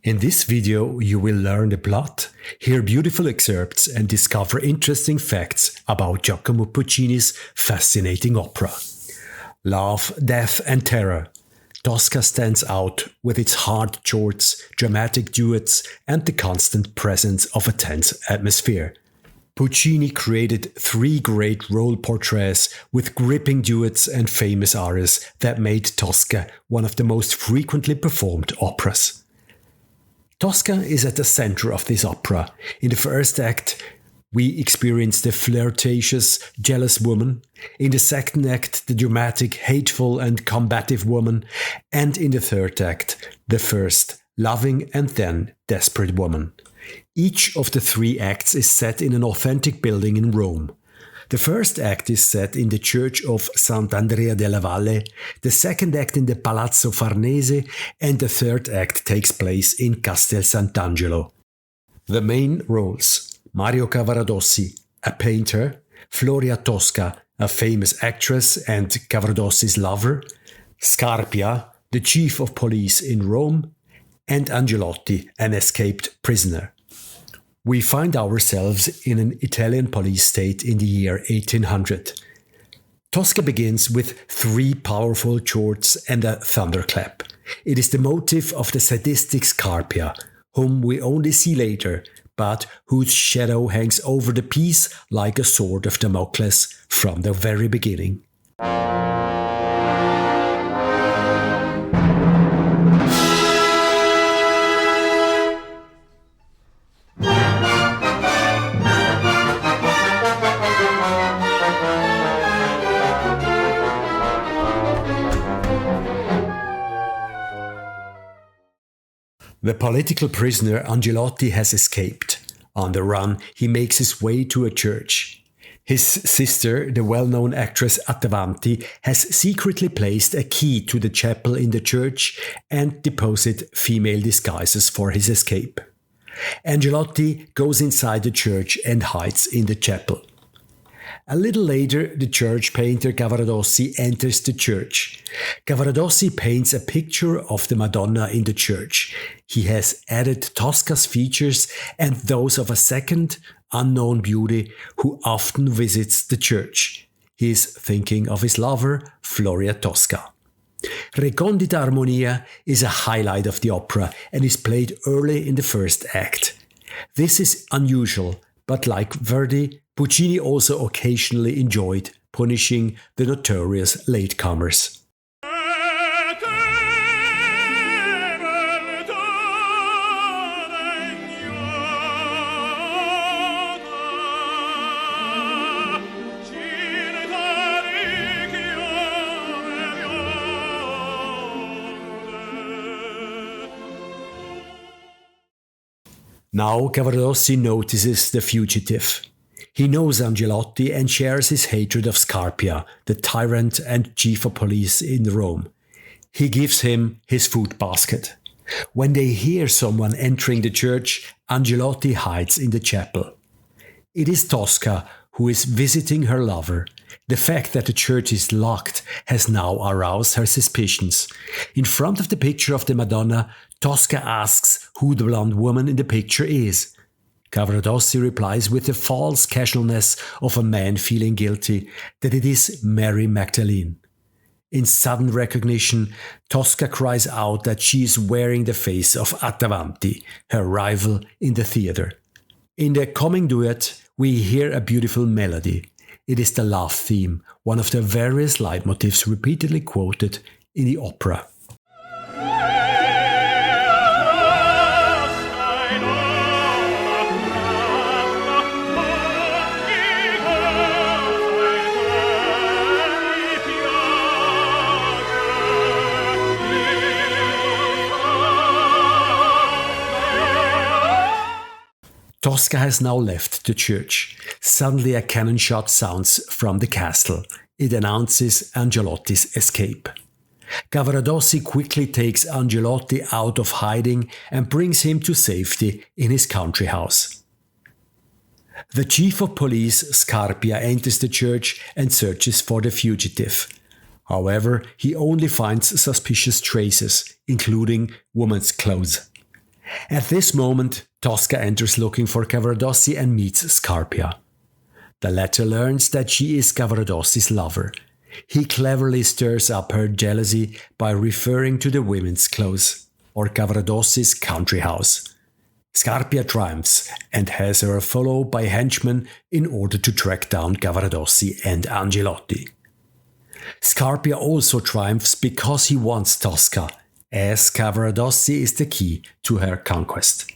In this video, you will learn the plot, hear beautiful excerpts, and discover interesting facts about Giacomo Puccini's fascinating opera. Love, death, and terror. Tosca stands out with its hard chords, dramatic duets, and the constant presence of a tense atmosphere. Puccini created 3 great role portraits with gripping duets and famous arias that made Tosca one of the most frequently performed operas. Tosca is at the center of this opera. In the first act, we experience the flirtatious, jealous woman. In the second act, the dramatic, hateful, and combative woman. And in the third act, the first, loving and then desperate woman. Each of the 3 acts is set in an authentic building in Rome. The first act is set in the church of Sant'Andrea della Valle, the second act in the Palazzo Farnese, and the third act takes place in Castel Sant'Angelo. The main roles: Mario Cavaradossi, a painter, Floria Tosca, a famous actress and Cavaradossi's lover, Scarpia, the chief of police in Rome, and Angelotti, an escaped prisoner. We find ourselves in an Italian police state in the year 1800. Tosca begins with 3 powerful chords and a thunderclap. It is the motif of the sadistic Scarpia, whom we only see later, but whose shadow hangs over the piece like a sword of Damocles from the very beginning. The political prisoner Angelotti has escaped. On the run, he makes his way to a church. His sister, the well-known actress Attavanti, has secretly placed a key to the chapel in the church and deposited female disguises for his escape. Angelotti goes inside the church and hides in the chapel. A little later, the church painter Cavaradossi enters the church. Cavaradossi paints a picture of the Madonna in the church. He has added Tosca's features and those of a second, unknown beauty who often visits the church. He is thinking of his lover, Floria Tosca. Recondita Armonia is a highlight of the opera and is played early in the first act. This is unusual, but like Verdi, Puccini also occasionally enjoyed punishing the notorious latecomers. Now Cavaradossi notices the fugitive. He knows Angelotti and shares his hatred of Scarpia, the tyrant and chief of police in Rome. He gives him his food basket. When they hear someone entering the church, Angelotti hides in the chapel. It is Tosca who is visiting her lover. The fact that the church is locked has now aroused her suspicions. In front of the picture of the Madonna, Tosca asks who the blonde woman in the picture is. Cavaradossi replies with the false casualness of a man feeling guilty that it is Mary Magdalene. In sudden recognition, Tosca cries out that she is wearing the face of Attavanti, her rival in the theatre. In the coming duet, we hear a beautiful melody. It is the love theme, one of the various leitmotifs repeatedly quoted in the opera. Tosca has now left the church. Suddenly a cannon shot sounds from the castle. It announces Angelotti's escape. Cavaradossi quickly takes Angelotti out of hiding and brings him to safety in his country house. The chief of police, Scarpia, enters the church and searches for the fugitive. However, he only finds suspicious traces, including women's clothes. At this moment, Tosca enters looking for Cavaradossi and meets Scarpia. The latter learns that she is Cavaradossi's lover. He cleverly stirs up her jealousy by referring to the women's clothes, or Cavaradossi's country house. Scarpia triumphs and has her followed by henchmen in order to track down Cavaradossi and Angelotti. Scarpia also triumphs because he wants Tosca, as Cavaradossi is the key to her conquest.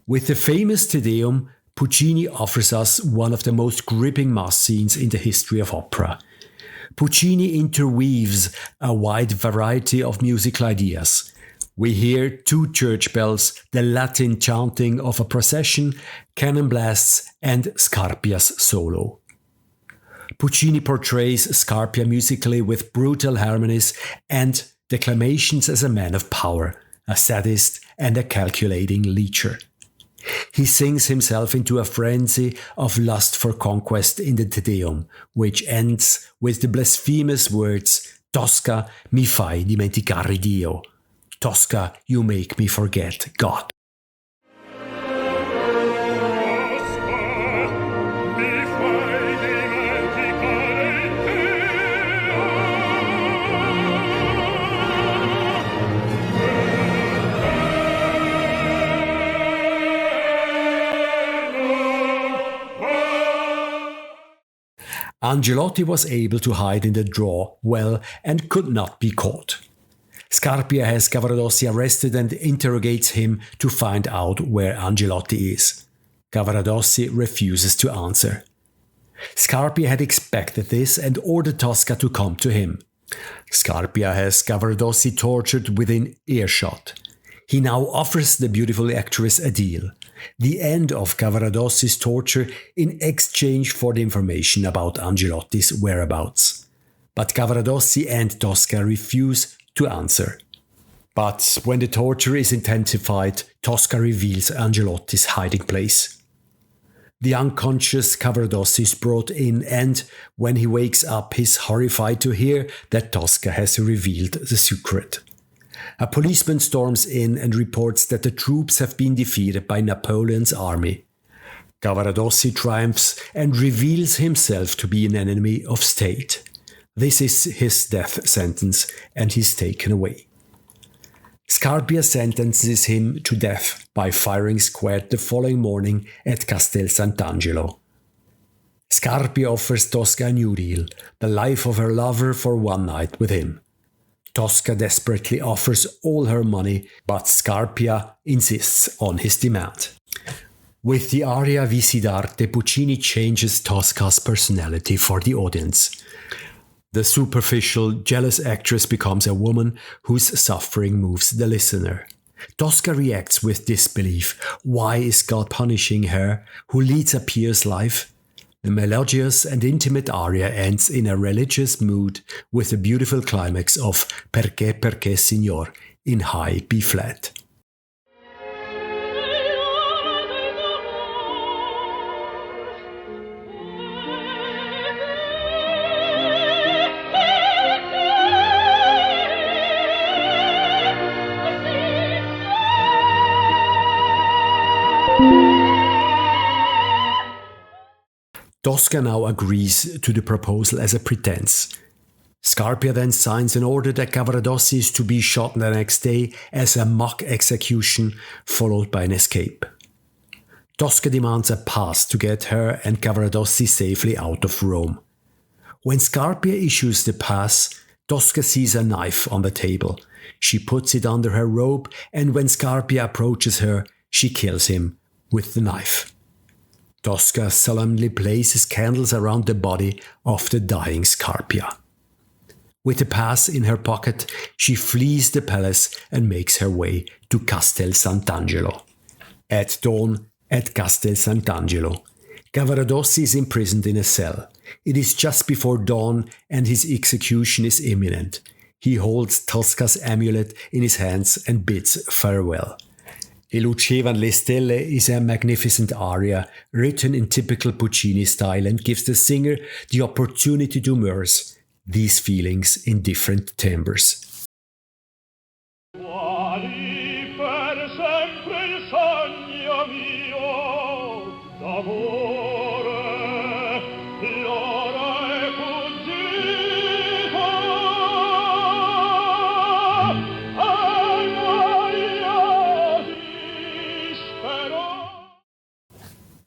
With the famous Te Deum, Puccini offers us one of the most gripping mass scenes in the history of opera. Puccini interweaves a wide variety of musical ideas. We hear 2 church bells, the Latin chanting of a procession, cannon blasts, and Scarpia's solo. Puccini portrays Scarpia musically with brutal harmonies and declamations as a man of power, a sadist, and a calculating leecher. He sings himself into a frenzy of lust for conquest in the Te Deum, which ends with the blasphemous words, Tosca, mi fai dimenticare Dio. Tosca, you make me forget God. Angelotti was able to hide in the drawer well and could not be caught. Scarpia has Cavaradossi arrested and interrogates him to find out where Angelotti is. Cavaradossi refuses to answer. Scarpia had expected this and ordered Tosca to come to him. Scarpia has Cavaradossi tortured within earshot. He now offers the beautiful actress a deal: the end of Cavaradossi's torture in exchange for the information about Angelotti's whereabouts. But Cavaradossi and Tosca refuse to answer. But when the torture is intensified, Tosca reveals Angelotti's hiding place. The unconscious Cavaradossi is brought in, and when he wakes up, he is horrified to hear that Tosca has revealed the secret. A policeman storms in and reports that the troops have been defeated by Napoleon's army. Cavaradossi triumphs and reveals himself to be an enemy of state. This is his death sentence, and he's taken away. Scarpia sentences him to death by firing squad the following morning at Castel Sant'Angelo. Scarpia offers Tosca a new deal, the life of her lover for one night with him. Tosca desperately offers all her money, but Scarpia insists on his demand. With the aria Visi d'arte, Puccini changes Tosca's personality for the audience. The superficial, jealous actress becomes a woman whose suffering moves the listener. Tosca reacts with disbelief. Why is God punishing her, who leads a pious life? The melodious and intimate aria ends in a religious mood with a beautiful climax of Perché Signor in high B-flat. Tosca now agrees to the proposal as a pretense. Scarpia then signs an order that Cavaradossi is to be shot the next day as a mock execution, followed by an escape. Tosca demands a pass to get her and Cavaradossi safely out of Rome. When Scarpia issues the pass, Tosca sees a knife on the table. She puts it under her robe, and when Scarpia approaches her, she kills him with the knife. Tosca solemnly places candles around the body of the dying Scarpia. With the pass in her pocket, she flees the palace and makes her way to Castel Sant'Angelo. At dawn, at Castel Sant'Angelo, Cavaradossi is imprisoned in a cell. It is just before dawn and his execution is imminent. He holds Tosca's amulet in his hands and bids farewell. E lucevan le stelle is a magnificent aria written in typical Puccini style and gives the singer the opportunity to immerse these feelings in different timbres. Quali per sempre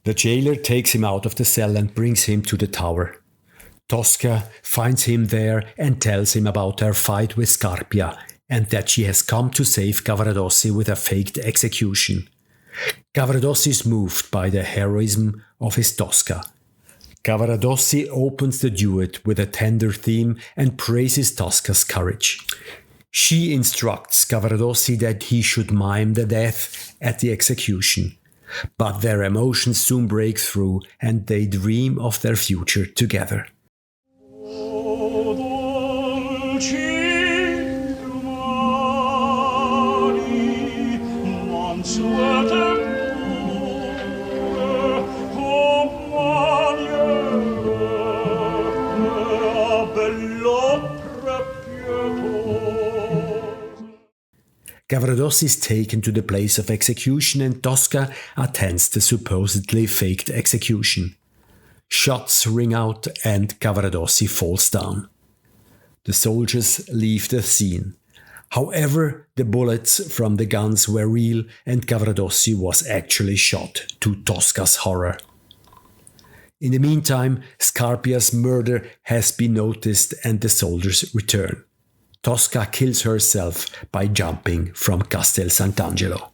The jailer takes him out of the cell and brings him to the tower. Tosca finds him there and tells him about her fight with Scarpia and that she has come to save Cavaradossi with a faked execution. Cavaradossi is moved by the heroism of his Tosca. Cavaradossi opens the duet with a tender theme and praises Tosca's courage. She instructs Cavaradossi that he should mime the death at the execution. But their emotions soon break through and they dream of their future together. Cavaradossi is taken to the place of execution and Tosca attends the supposedly faked execution. Shots ring out and Cavaradossi falls down. The soldiers leave the scene. However, the bullets from the guns were real and Cavaradossi was actually shot, to Tosca's horror. In the meantime, Scarpia's murder has been noticed and the soldiers return. Tosca kills herself by jumping from Castel Sant'Angelo.